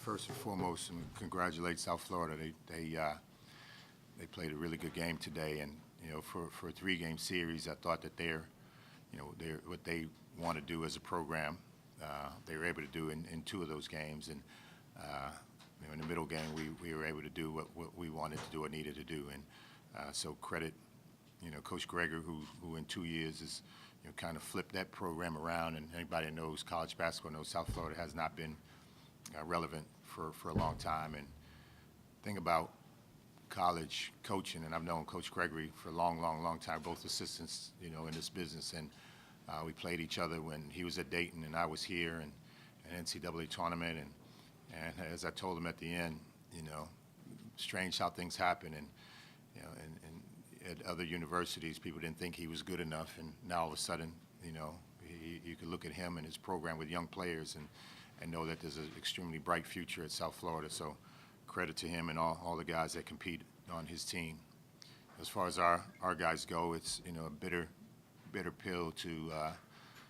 first and foremost, and congratulate South Florida. They played a really good game today, and for a 3-game series, I thought that they're what they want to do as a program, they were able to do in 2 of those games, and in the middle game, we were able to do what we wanted to do or needed to do, and so credit, Coach Greger, who in 2 years has kind of flipped that program around, and anybody that knows college basketball knows South Florida has not been relevant for a long time. And think about college coaching, and I've known Coach Gregory for a long time, both assistants, in this business, and we played each other when he was at Dayton and I was here, and an NCAA tournament, and as I told him at the end, strange how things happen, and at other universities, people didn't think he was good enough, and now all of a sudden, you could look at him and his program with young players and know that there's an extremely bright future at South Florida. So credit to him and all the guys that compete on his team. As far as our guys go, it's a bitter pill to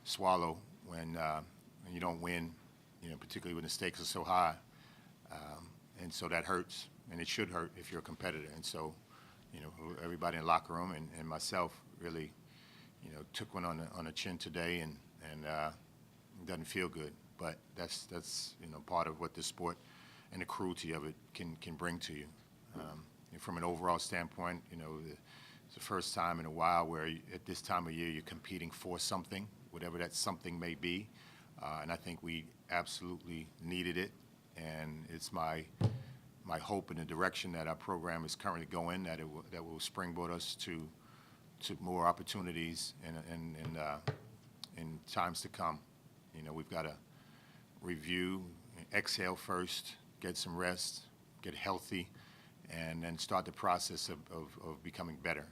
swallow when you don't win, particularly when the stakes are so high, and so that hurts, and it should hurt if you're a competitor. And so everybody in the locker room and myself really took one on the chin today, and it doesn't feel good, but that's part of what this sport and the cruelty of it can bring to you. From an overall standpoint, it's the first time in a while where at this time of year you're competing for something, whatever that something may be, and I think we absolutely needed it, and it's my hope in the direction that our program is currently going, that will springboard us to more opportunities in times to come. We've got to review, exhale first, get some rest, get healthy, and then start the process of becoming better.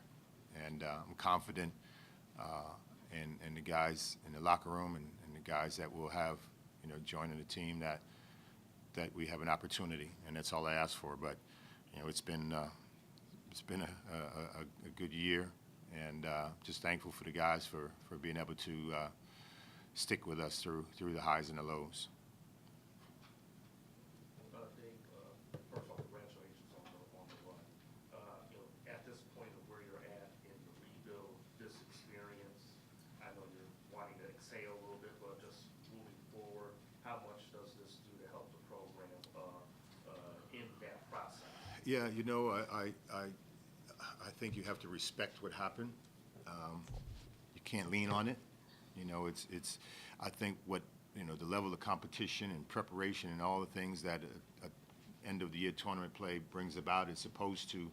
And I'm confident in the guys in the locker room and the guys that will have joining the team that we have an opportunity, and that's all I ask for. But it's been a good year, and just thankful for the guys for being able to stick with us through the highs and the lows. Dave, first of all, congratulations on the run. At this point of where you're at in the rebuild, this experience, I know you're wanting to exhale a little bit, but just moving forward, how much does this do to help the program in that process? Yeah, I think you have to respect what happened. You can't lean on it. It's I think what the level of competition and preparation and all the things that a end of the year tournament play brings about is supposed to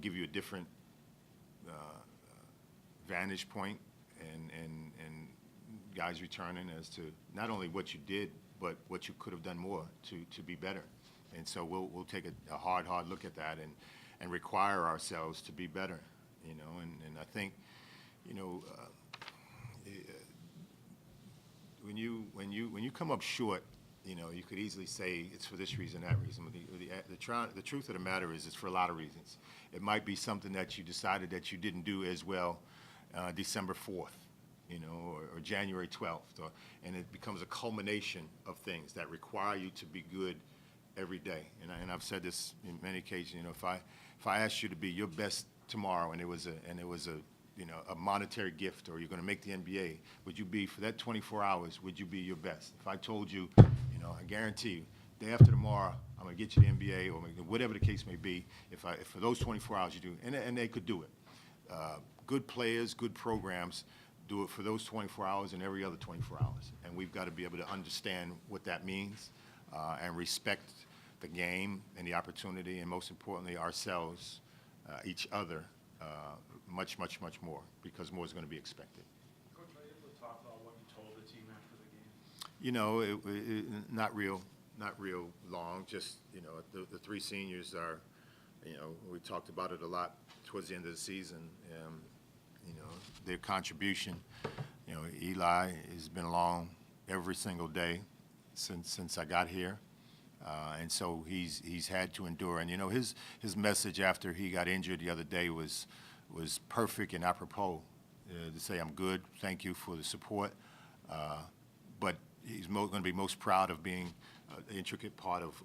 give you a different vantage point and guys returning as to not only what you did but what you could have done more to be better. And so we'll take a hard look at that and require ourselves to be better, and I think when you come up short, you could easily say it's for this reason, that reason. The truth of the matter is it's for a lot of reasons. It might be something that you decided that you didn't do as well December 4th, or January 12th, and it becomes a culmination of things that require you to be good every day. And I've said this in many occasions. If I asked you to be your best tomorrow, and it was a monetary gift, or you're going to make the NBA, would you be, for that 24 hours, would you be your best? If I told you, I guarantee you, day after tomorrow, I'm going to get you the NBA, or whatever the case may be, if for those 24 hours you do, and they could do it. Good players, good programs do it for those 24 hours and every other 24 hours. And we've got to be able to understand what that means and respect the game and the opportunity, and most importantly, ourselves, each other, much more, because more is going to be expected. Coach, are you able to talk about what you told the team after the game? Not real long. Just the 3 seniors are, we talked about it a lot towards the end of the season. Their contribution. Eli has been along every single day since I got here. And so he's had to endure. And his message after he got injured the other day was perfect and apropos, to say, I'm good, thank you for the support. But he's going to be most proud of being an intricate part of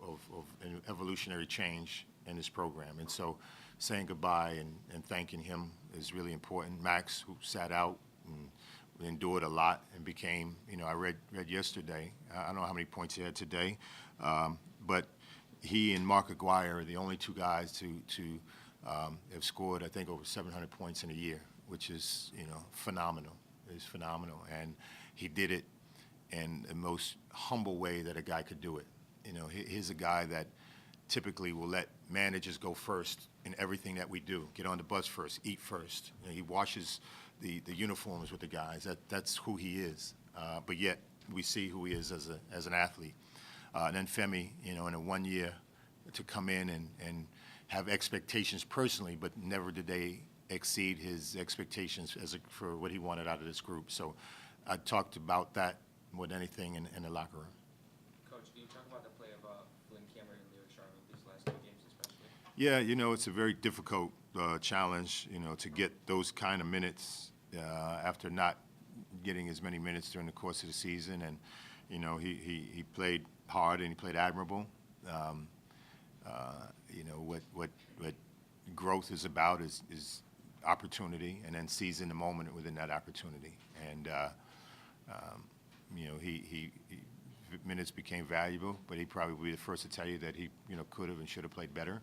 an evolutionary change in this program. And so saying goodbye and thanking him is really important. Max, who sat out and endured a lot and became, I read yesterday, I don't know how many points he had today, but he and Mark Aguirre are the only two guys to have scored, I think, over 700 points in a year, which is, phenomenal. It's phenomenal. And he did it in the most humble way that a guy could do it. He's a guy that typically will let managers go first in everything that we do. Get on the bus first, eat first. He washes the uniforms with the guys. That's who he is. But yet we see who he is as an athlete. And then Femi, in a 1 year to come in and have expectations personally, but never did they exceed his expectations for what he wanted out of this group. So I talked about that more than anything in the locker room. Coach, can you talk about the play of Flynn Cameron and Lyric Sharman these last 2 games especially? Yeah, it's a very difficult challenge, to get those kind of minutes after not getting as many minutes during the course of the season. And, he played hard and he played admirable. What growth is about is opportunity and then seizing the moment within that opportunity. And, he minutes became valuable, but he'd probably be the first to tell you that he, could have and should have played better.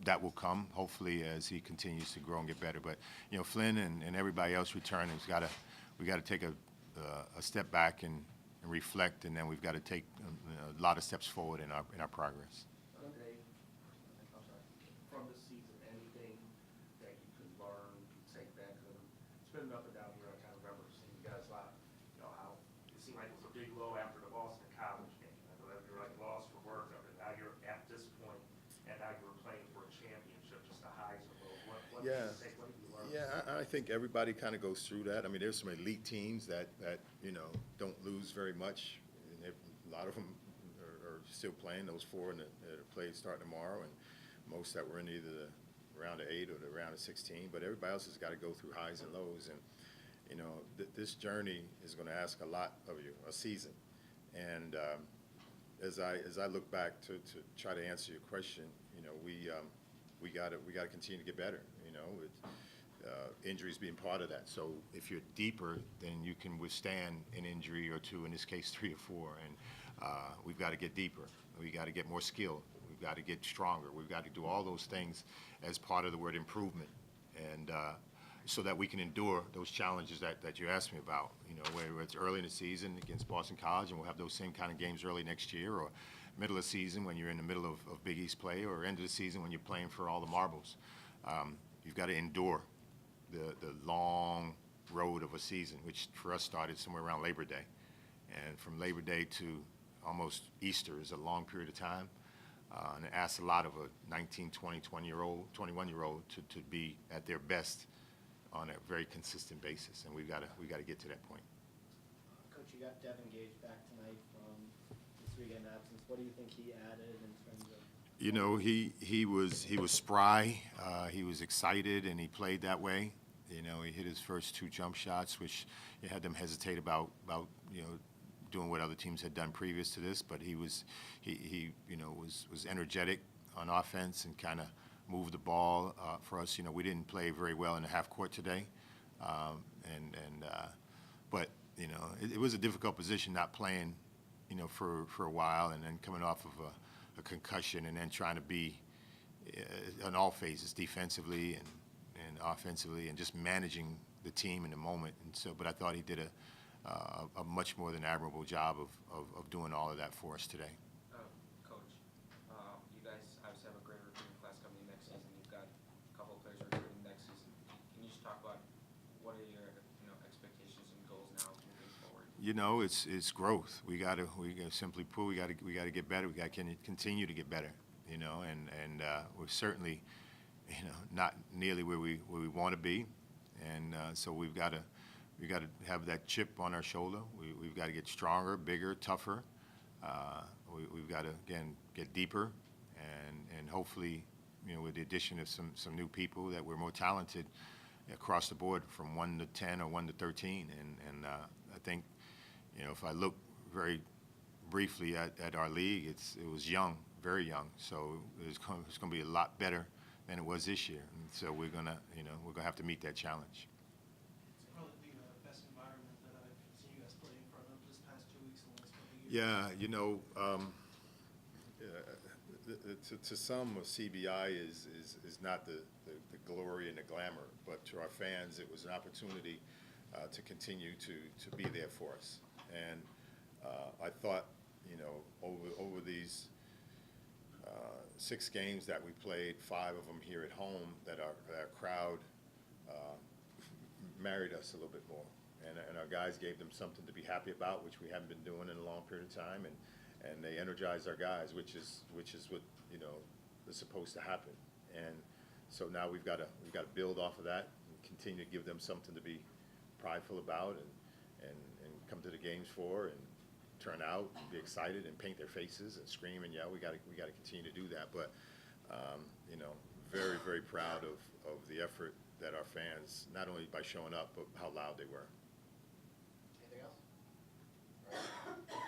That will come, hopefully, as he continues to grow and get better. But, Flynn and everybody else returning, we got to take a step back and reflect, and then we've got to take a lot of steps forward in our progress. Dave, I'm sorry, from this season, anything that you can learn, take back? It's been up and down here. I kind of remember seeing you guys live, how it seemed like it was a big low after the Boston College game. I know that you're like lost for words after now you're at this point, and now you're playing for a championship, just the highs and lows. What did you take? What did you learn? Yeah, I think everybody kind of goes through that. I mean, there's some elite teams that don't lose very much. And a lot of them are still playing. Those 4 that play starting tomorrow, and most that were in either the round of 8 or the round of 16. But everybody else has got to go through highs and lows. And this journey is going to ask a lot of you, a season. And as I look back to try to answer your question, we got to continue to get better. With injuries being part of that. So if you're deeper, then you can withstand an injury or 2, in this case 3 or 4. And we've got to get deeper. We got to get more skilled. We've got to get stronger. We've got to do all those things as part of the word improvement, and so that we can endure those challenges that you asked me about. Where it's early in the season against Boston College, and we'll have those same kind of games early next year, or middle of the season when you're in the middle of Big East play, or end of the season when you're playing for all the marbles. You've got to endure the long road of a season, which for us started somewhere around Labor Day. And from Labor Day to almost Easter is a long period of time. And it asks a lot of a 19, 20, 21-year-old to be at their best on a very consistent basis. And we've got to get to that point. Coach, you got Devin Gage back tonight from the 3-game absence. What do you think he added in terms of? He was spry. He was excited, and he played that way. He hit his first 2 jump shots, which had them hesitate about doing what other teams had done previous to this. But he was energetic on offense and kind of moved the ball for us. We didn't play very well in the half court today, but it was a difficult position not playing for a while, and then coming off of a concussion, and then trying to be on all phases, defensively and offensively, and just managing the team in the moment. And so, but I thought he did a much more than admirable job of doing all of that for us today. Coach, you guys obviously have a great recruiting class coming in next season. You've got a couple of players recruiting next season. Can you just talk about what are your expectations and goals now moving forward? It's growth. We got to simply put, we got to get better. We got to continue to get better. And we're certainly, not nearly where we want to be. And so we've got to have that chip on our shoulder. We've got to get stronger, bigger, tougher. We've got to, again, get deeper, and hopefully, with the addition of some new people, that we're more talented across the board from 1 to 10 or 1 to 13. And I think, if I look very briefly at our league, it was young, very young. So it's going to be a lot better than it was this year. And so we're gonna have to meet that challenge. It's probably the best environment that I've seen you guys play in front of this past 2 weeks and the last couple of years. Yeah, to some, CBI is not the glory and the glamour, but to our fans, it was an opportunity to continue to be there for us. And I thought, over these 6 games that we played, 5 of them here at home, that our crowd married us a little bit more, and our guys gave them something to be happy about, which we haven't been doing in a long period of time, and they energized our guys, which is what is supposed to happen. And so now we've got to build off of that and continue to give them something to be prideful about and come to the games for, and turn out and be excited and paint their faces and scream and yell. We got to continue to do that. But very, very proud of the effort that our fans, not only by showing up, but how loud they were. Anything else? All right.